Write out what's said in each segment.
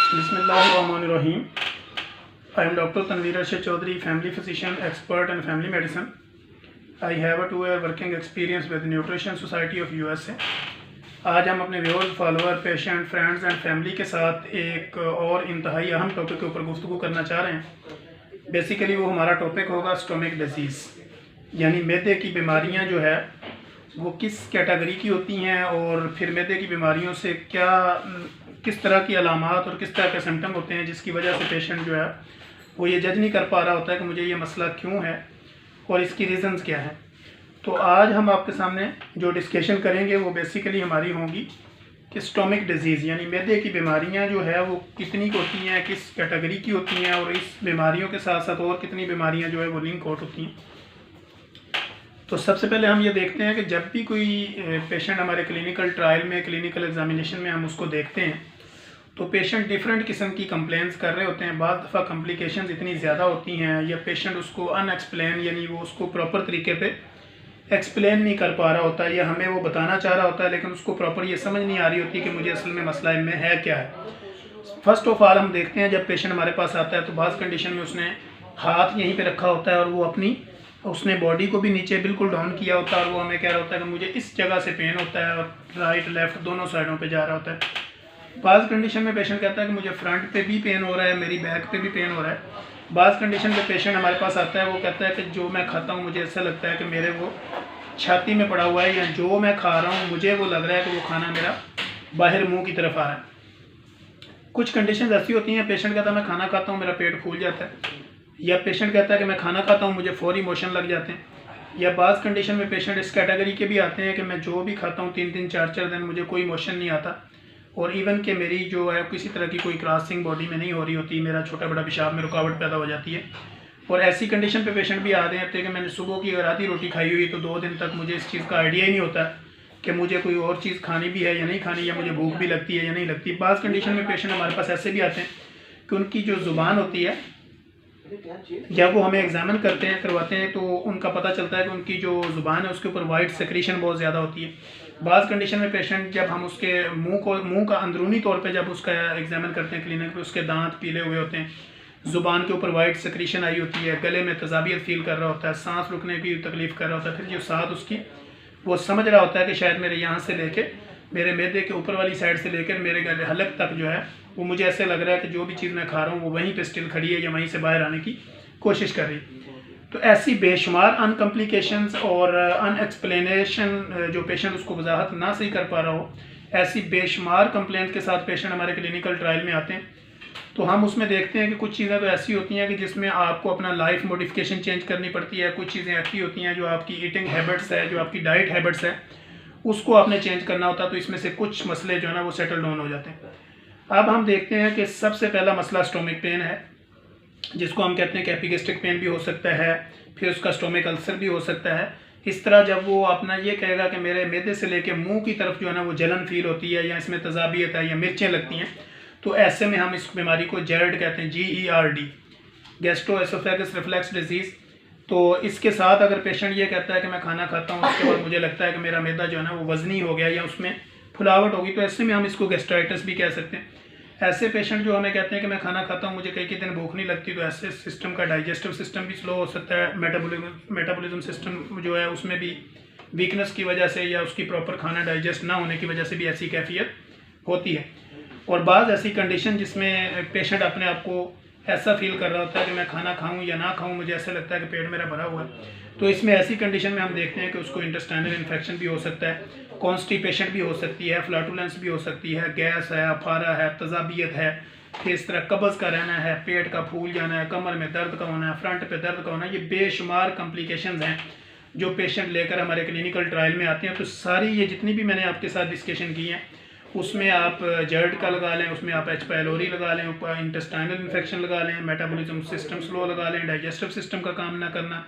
Bismillahirrahmanirrahim. I am Dr. Tanveer Arshad Chaudhary, family physician, expert in family medicine. I have a 2-year working experience with Nutrition Society of USA. आज हम अपने viewers, follower, patient, friends and family के साथ एक और इंतहाई अहम topic के ऊपर गुफ्तगू करना चाह रहे हैं। बेसिकली वो हमारा टॉपिक होगा स्टोमिक डिजीज़, यानी मैदे की बीमारियां जो है वो किस कैटेगरी की होती हैं और फिर मैदे की बीमारियों से किस तरह की अलामात और किस तरह के सिम्टम होते हैं जिसकी वजह से पेशेंट जो है वो ये जज नहीं कर पा रहा होता है कि मुझे ये मसला क्यों है और इसकी रीज़न्स क्या हैं। तो आज हम आपके सामने जो डिस्कशन करेंगे वो बेसिकली हमारी होंगी कि स्टोमिक डिजीज़ यानी मैदे की बीमारियां जो है वो कितनी होती हैं, किस कैटेगरी की होती हैं और इस बीमारियों के साथ साथ और कितनी बीमारियां जो है वो लिंक आउट होती हैं। तो सबसे पहले हम ये देखते हैं कि जब भी कोई पेशेंट हमारे क्लिनिकल ट्रायल में, क्लिनिकल एग्जामिनेशन में हम उसको देखते हैं तो पेशेंट डिफरेंट किस्म की कंप्लेंट्स कर रहे होते हैं। बाद दफ़ा कॉम्प्लिकेशंस इतनी ज़्यादा होती हैं या पेशेंट उसको अनएक्सप्लेन यानी वो उसको प्रॉपर तरीके पे एक्सप्लेन नहीं कर पा रहा होता या हमें वो बताना चाह रहा होता है लेकिन उसको प्रॉपर ये समझ नहीं आ रही होती कि मुझे असल में मसला इनमें है क्या है। फर्स्ट ऑफ ऑल हम देखते हैं जब पेशेंट हमारे पास आता है तो बाज़ कंडीशन में उसने हाथ यहीं पर रखा होता है और वो उसने बॉडी को भी नीचे बिल्कुल डाउन किया होता है और वो हमें कह रहा होता है कि मुझे इस जगह से पेन होता है और राइट लेफ़्ट दोनों साइडों पे जा रहा होता है। बाज़ कंडीशन में पेशेंट कहता है कि मुझे फ्रंट पे भी पेन हो रहा है, मेरी बैक पे भी पेन हो रहा है। बाज़ कंडीशन में पेशेंट हमारे पास आता है वो कहता है कि जो मैं खाता हूँ मुझे ऐसा लगता है कि मेरे वो छाती में पड़ा हुआ है या जो मैं खा रहा हूँ मुझे वो लग रहा है कि वो खाना मेरा बाहर मुँह की तरफ आ रहा है। कुछ कंडीशन ऐसी होती हैं पेशेंट कहता है मैं खाना खाता हूँ मेरा पेट फूल जाता है, या पेशेंट कहता है कि मैं खाना खाता हूँ मुझे फौरी मोशन लग जाते हैं, या बाज़ कंडीशन में पेशेंट इस कैटेगरी के भी आते हैं कि मैं जो भी खाता हूँ 3-3, 4-4 दिन मुझे कोई मोशन नहीं आता और इवन कि मेरी जो है किसी तरह की कोई क्रॉसिंग बॉडी में नहीं हो रही होती, मेरा छोटा बड़ा पेशाब में रुकावट पैदा हो जाती है। और ऐसी कंडीशन पे पेशेंट भी आते हैं कि मैंने सुबह की अगर आधी रोटी खाई हुई तो 2 दिन तक मुझे इस चीज़ का आइडिया ही नहीं होता कि मुझे कोई और चीज़ खानी भी है या नहीं खानी, या मुझे भूख भी लगती है या नहीं लगती। बाज़ कंडीशन में पेशेंट हमारे पास ऐसे भी आते हैं कि उनकी जो ज़ुबान होती है जब वो हमें एग्जामिन करवाते हैं तो उनका पता चलता है कि उनकी जो ज़ुबान है उसके ऊपर वाइट सेक्रीशन बहुत ज़्यादा होती है। बाज़ कंडीशन में पेशेंट जब हम उसके मुंह का अंदरूनी तौर पे जब उसका एग्जामिन करते हैं क्लिनिक पे, उसके दांत पीले हुए होते हैं, ज़ुबान के ऊपर वाइट सेक्रीशन आई होती है, गले में तजाबियत फील कर रहा होता है, सांस रुकने की तकलीफ़ कर रहा होता है। फिर जो साथ उसकी वो समझ रहा होता है कि शायद मेरे यहाँ से लेके मेरे मैदे के ऊपर वाली साइड से लेकर मेरे गले हलक तक जो है वो मुझे ऐसे लग रहा है कि जो भी चीज़ मैं खा रहा हूँ वो वहीं पे स्टिल खड़ी है या वहीं से बाहर आने की कोशिश कर रही। तो ऐसी बेशुमार अनकम्प्लिकेशंस और अनएक्सप्लेनेशन जो पेशेंट उसको वजाहत ना सही कर पा रहा हो, ऐसी बेशुमार कंप्लेंट के साथ पेशेंट हमारे क्लिनिकल ट्रायल में आते हैं। तो हम उसमें देखते हैं कि कुछ चीज़ें तो ऐसी होती हैं कि जिसमें आपको अपना लाइफ मॉडिफिकेशन चेंज करनी पड़ती है, कुछ चीज़ें ऐसी होती हैं जो आपकी ईटिंग हैबिट्स है, जो आपकी डाइट हैबिट्स है उसको आपने चेंज करना होता है। तो इसमें से कुछ मसले जो है ना वो सेटल डाउन हो जाते हैं। अब हम देखते हैं कि सबसे पहला मसला स्टोमिक पेन है, जिसको हम कहते हैं कि एपिगेस्ट्रिक पेन भी हो सकता है, फिर उसका स्टोमिक अल्सर भी हो सकता है। इस तरह जब वो अपना ये कहेगा कि मेरे मैदे से लेके मुंह की तरफ जो है ना वो जलन फील होती है या इसमें तजाबियत है या मिर्चें लगती हैं, तो ऐसे में हम इस बीमारी को जेर्ड कहते हैं, GERD, गैस्ट्रोएसोफेगस रिफ्लेक्स डिजीज़। तो इसके साथ अगर पेशेंट ये कहता है कि मैं खाना खाता हूँ उसके बाद मुझे लगता है कि मेरा मैदा जो है ना वो वज़नी हो गया या उसमें फुलावट होगी, तो ऐसे में हम इसको गैस्ट्राइटिस भी कह सकते हैं। ऐसे पेशेंट जो हमें कहते हैं कि मैं खाना खाता हूँ मुझे कई दिन भूख नहीं लगती, तो ऐसे सिस्टम का डाइजेस्टिव सिस्टम भी स्लो हो सकता है, मेटाबॉलिज्म सिस्टम जो है उसमें भी वीकनेस की वजह से या उसकी प्रॉपर खाना डाइजेस्ट ना होने की वजह से भी ऐसी कैफियत होती है। और बाज़ ऐसी कंडीशन जिसमें पेशेंट अपने आप को ऐसा फील कर रहा होता है कि मैं खाना खाऊं या ना खाऊं मुझे ऐसा लगता है कि पेट मेरा भरा हुआ है, तो इसमें ऐसी कंडीशन में हम देखते हैं कि उसको इंटेस्टाइनल इन्फेक्शन भी हो सकता है, कॉन्स्टिपेशन भी हो सकती है, फ्लैटुलेंस भी हो सकती है, गैस है, अफारा है, तजाबियत है, फिर इस तरह कब्ज़ का रहना है, पेट का फूल जाना है, कमर में दर्द का होना है, फ्रंट पे दर्द का होना है। ये बेशुमार कॉम्प्लिकेशंस हैं जो पेशेंट लेकर हमारे क्लिनिकल ट्रायल में आते हैं। तो सारी ये जितनी भी मैंने आपके साथ डिस्कशन की हैं उसमें आप जर्ड का लगा लें, उसमें आप H. pylori लगा लें, ऊपर इंटेस्टाइनल इन्फेक्शन लगा लें, मेटाबॉलिज्म सिस्टम स्लो लगा लें, डाइजेस्टिव सिस्टम का काम ना करना,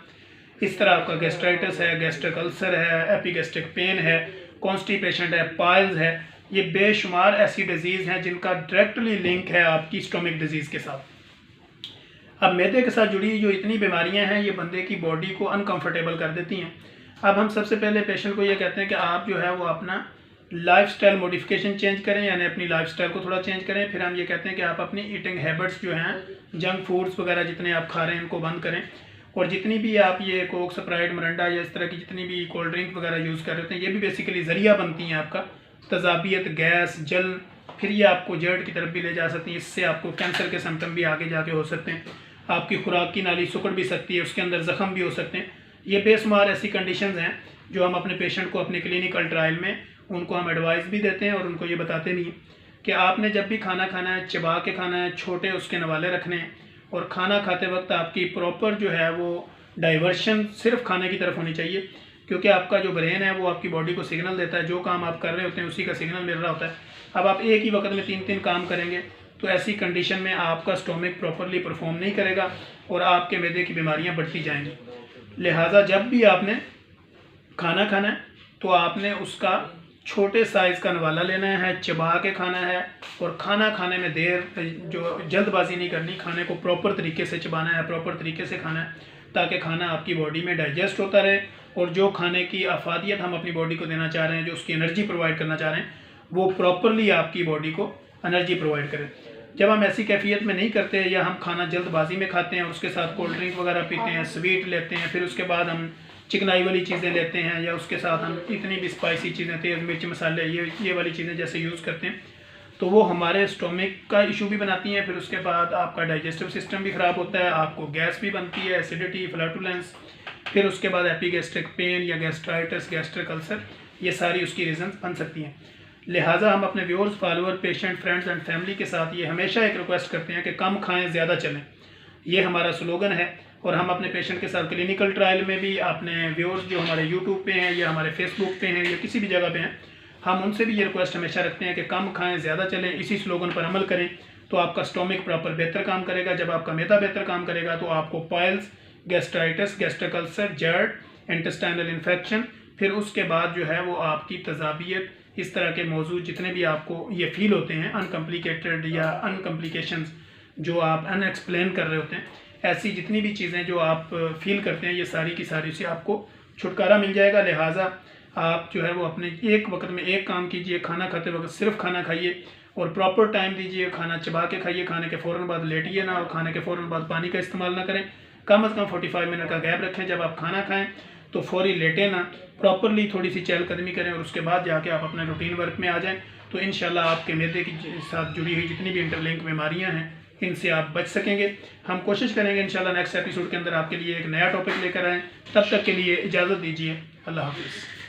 इस तरह आपका गैस्ट्राइटिस है, गैस्ट्रिक अल्सर है, एपिगैस्ट्रिक पेन है, कॉन्स्टिपेशन है, पाइल्स है, ये बेशुमार ऐसी डिजीज़ हैं जिनका डायरेक्टली लिंक है आपकी स्टोमिक डिजीज़ के साथ। अब मैदे के साथ जुड़ी जो इतनी बीमारियां हैं ये बंदे की बॉडी को अनकंफर्टेबल कर देती हैं। अब हम सबसे पहले पेशेंट को ये कहते हैं कि आप जो है वो अपना लाइफस्टाइल मॉडिफिकेशन चेंज करें, यानी अपनी लाइफस्टाइल को थोड़ा चेंज करें। फिर हम ये कहते हैं कि आप अपनी ईटिंग हैबिट्स जो हैं, जंक फूड्स वगैरह जितने आप खा रहे हैं इनको बंद करें। और जितनी भी आप ये कोक, स्प्राइट, मिरिंडा या इस तरह की जितनी भी कोल्ड ड्रिंक वगैरह यूज़ कर रहे होते हैं, ये भी बेसिकली ज़रिया बनती हैं आपका तजाबियत, गैस, जल, फिर ये आपको जर्ड की तरफ भी ले जा सकती हैं। इससे आपको कैंसर के सिम्टम भी आगे जाके हो सकते हैं। आपकी खुराक की नाली सिकुड़ भी सकती है, उसके अंदर ज़ख़म भी हो सकते हैं। ये बेशुमार ऐसी कंडीशंस हैं जो हम अपने पेशेंट को अपने क्लिनिकल ट्रायल में उनको हम एडवाइस भी देते हैं और उनको ये बताते भी हैं कि आपने जब भी खाना खाना है चबा के खाना है, छोटे उसके नवाले रखने हैं, और खाना खाते वक्त आपकी प्रॉपर जो है वो डाइवर्शन सिर्फ खाने की तरफ होनी चाहिए, क्योंकि आपका जो ब्रेन है वो आपकी बॉडी को सिग्नल देता है, जो काम आप कर रहे होते हैं उसी का सिग्नल मिल रहा होता है। अब आप एक ही वक्त में 3-3 काम करेंगे तो ऐसी कंडीशन में आपका स्टोमिक प्रॉपरली परफॉर्म नहीं करेगा और आपके मैदे की बीमारियां बढ़ती जाएंगी। लिहाजा जब भी आपने खाना खाना है तो आपने उसका छोटे साइज़ का नवाला लेना है, चबा के खाना है, और खाना खाने में जो जल्दबाजी नहीं करनी, खाने को प्रॉपर तरीके से चबाना है, प्रॉपर तरीके से खाना है, ताकि खाना आपकी बॉडी में डाइजेस्ट होता रहे और जो खाने की अफादियत हम अपनी बॉडी को देना चाह रहे हैं, जो उसकी एनर्जी प्रोवाइड करना चाह रहे हैं, वो प्रॉपरली आपकी बॉडी को एनर्जी प्रोवाइड करें। जब हम ऐसी कैफियत में नहीं करते या हम खाना जल्दबाजी में खाते हैं और उसके साथ कोल्ड ड्रिंक वगैरह पीते हैं, स्वीट लेते हैं, फिर उसके बाद हम चिकनाई वाली चीज़ें लेते हैं, या उसके साथ हम इतनी भी स्पाइसी चीज़ें, तेज़ मिर्च मसाले, ये वाली चीज़ें जैसे यूज़ करते हैं, तो वो हमारे स्टोमिक का इशू भी बनाती हैं। फिर उसके बाद आपका डाइजेस्टिव सिस्टम भी ख़राब होता है, आपको गैस भी बनती है, एसिडिटी, फ्लैटुलेंस, फिर उसके बाद एपिगैस्ट्रिक पेन या गैस्ट्राइटिस, गैस्ट्रिक अल्सर, ये सारी उसकी रीज़न बन सकती हैं। लिहाजा हम अपने viewers, follower, patient, friends and family के साथ ये हमेशा एक रिक्वेस्ट करते हैं कि कम खाएं, ज़्यादा चलें। ये हमारा स्लोगन है और हम अपने पेशेंट के साथ क्लिनिकल ट्रायल में भी, अपने व्यूअर्स जो हमारे यूट्यूब पे हैं या हमारे फेसबुक पे हैं या किसी भी जगह पे हैं, हम उनसे भी ये रिक्वेस्ट हमेशा रखते हैं कि कम खाएं, ज़्यादा चलें। इसी स्लोगन पर अमल करें तो आपका स्टोमिक प्रॉपर बेहतर काम करेगा। जब आपका मैदा बेहतर काम करेगा तो आपको piles, gastritis, gastric ulcer, GERD, intestinal infection, फिर उसके बाद जो है वो आपकी तजाबियत, इस तरह के मौजूद जितने भी आपको ये फील होते हैं अनकम्प्लिकेटेड या अनकम्प्लिकेशंस जो आप अनएक्सप्लेन कर रहे होते हैं, ऐसी जितनी भी चीज़ें जो आप फील करते हैं, ये सारी की सारी से आपको छुटकारा मिल जाएगा। लिहाजा आप जो है वो अपने एक वक्त में एक काम कीजिए, खाना खाते वक्त सिर्फ खाना खाइए और प्रॉपर टाइम दीजिए, खाना चबा के खाइए, खाने के फ़ौरन बाद लेटिए ना, और खाने के फ़ौरन बाद पानी का इस्तेमाल ना करें। कम से कम 45 मिनट का गैप रखें। जब आप खाना खाएं तो फौरी लेटें ना, प्रॉपरली थोड़ी सी चहलकदमी करें और उसके बाद जाके आप अपने रूटीन वर्क में आ जाएं, तो इंशाल्लाह आपके मैदे के साथ जुड़ी हुई जितनी भी इंटरलिंक बीमारियां हैं इनसे आप बच सकेंगे। हम कोशिश करेंगे इंशाल्लाह नेक्स्ट एपिसोड के अंदर आपके लिए एक नया टॉपिक लेकर आएँ। तब तक के लिए इजाज़त दीजिए। अल्लाह हाफ़िज़।